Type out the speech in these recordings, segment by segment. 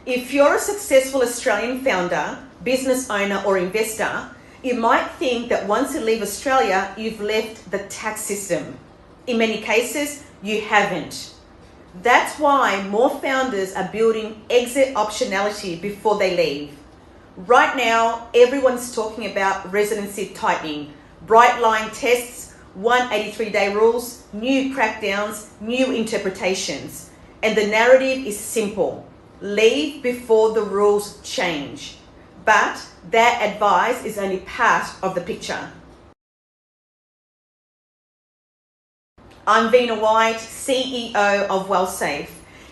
If you're a successful Australian founder, business owner or investor, you might think that once you leave Australia, you've left the tax system. In many cases, you haven't. That's why more founders are building exit optionality before they leave. Right now, everyone's talking about residency tightening, bright line tests, 183-day rules, new crackdowns, new interpretations. And the narrative is simple. Leave before the rules change. But that advice is only part of the picture. I'm Vina White, CEO of WellSafe,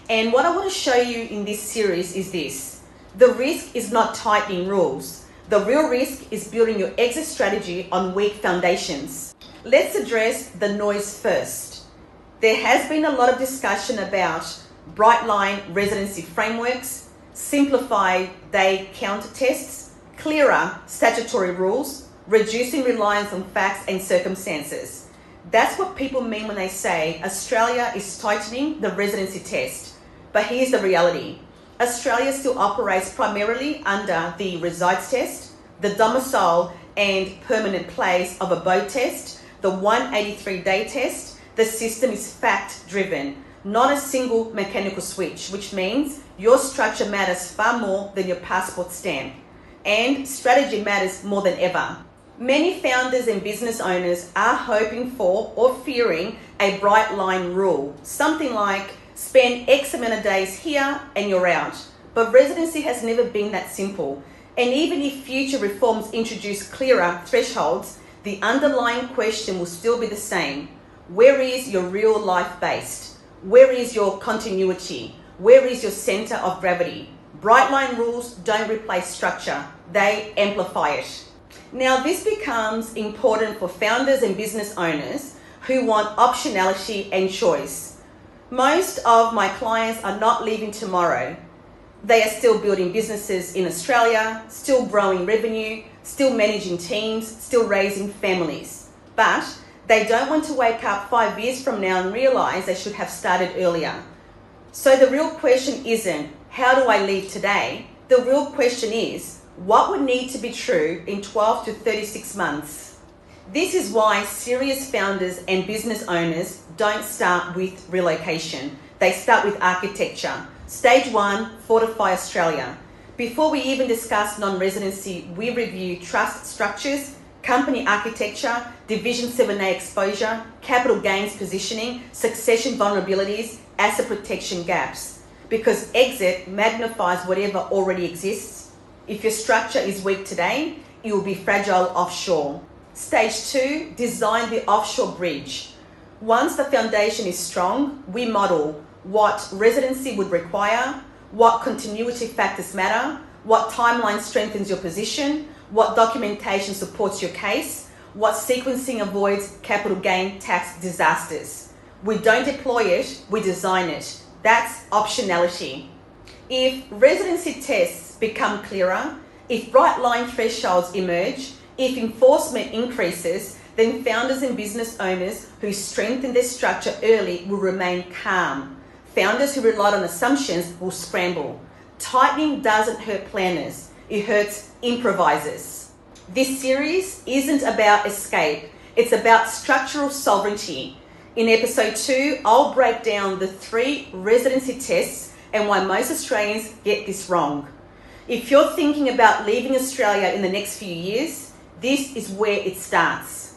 and what I want to show you in this series is this. The risk is not tightening rules. The real risk is building your exit strategy on weak foundations. Let's address the noise first. There has been a lot of discussion about bright line residency frameworks, simplified day count tests, clearer statutory rules, reducing reliance on facts and circumstances. That's what people mean when they say Australia is tightening the residency test. But here's the reality. Australia still operates primarily under the resides test, the domicile and permanent place of abode test, the 183-day test. The system is fact-driven, not a single mechanical switch, which means your structure matters far more than your passport stamp. And strategy matters more than ever. Many founders and business owners are hoping for or fearing a bright line rule, something like spend X amount of days here and you're out. But residency has never been that simple. And even if future reforms introduce clearer thresholds, the underlying question will still be the same. Where is your real life based? Where is your continuity? Where is your center of gravity? Bright line rules don't replace structure, they amplify it. Now, this becomes important for founders and business owners who want optionality and choice. Most of my clients are not leaving tomorrow. They are still building businesses in Australia, still growing revenue, still managing teams, still raising families. But they don't want to wake up 5 years from now and realize they should have started earlier. So the real question isn't, how do I leave today? The real question is, what would need to be true in 12 to 36 months? This is why serious founders and business owners don't start with relocation. They start with architecture. Stage 1, fortify Australia. Before we even discuss non-residency, we review trust structures, company architecture, Division 7A exposure, capital gains positioning, succession vulnerabilities, asset protection gaps. Because exit magnifies whatever already exists. If your structure is weak today, it will be fragile offshore. Stage 2, design the offshore bridge. Once the foundation is strong, we model what residency would require, what continuity factors matter, what timeline strengthens your position, what documentation supports your case, what sequencing avoids capital gain tax disasters. We don't deploy it, we design it. That's optionality. If residency tests become clearer, if bright line thresholds emerge, if enforcement increases, then founders and business owners who strengthen their structure early will remain calm. Founders who relied on assumptions will scramble. Tightening doesn't hurt planners, it hurts improvisers. This series isn't about escape, it's about structural sovereignty. In episode 2, I'll break down the 3 residency tests and why most Australians get this wrong. If you're thinking about leaving Australia in the next few years, this is where it starts.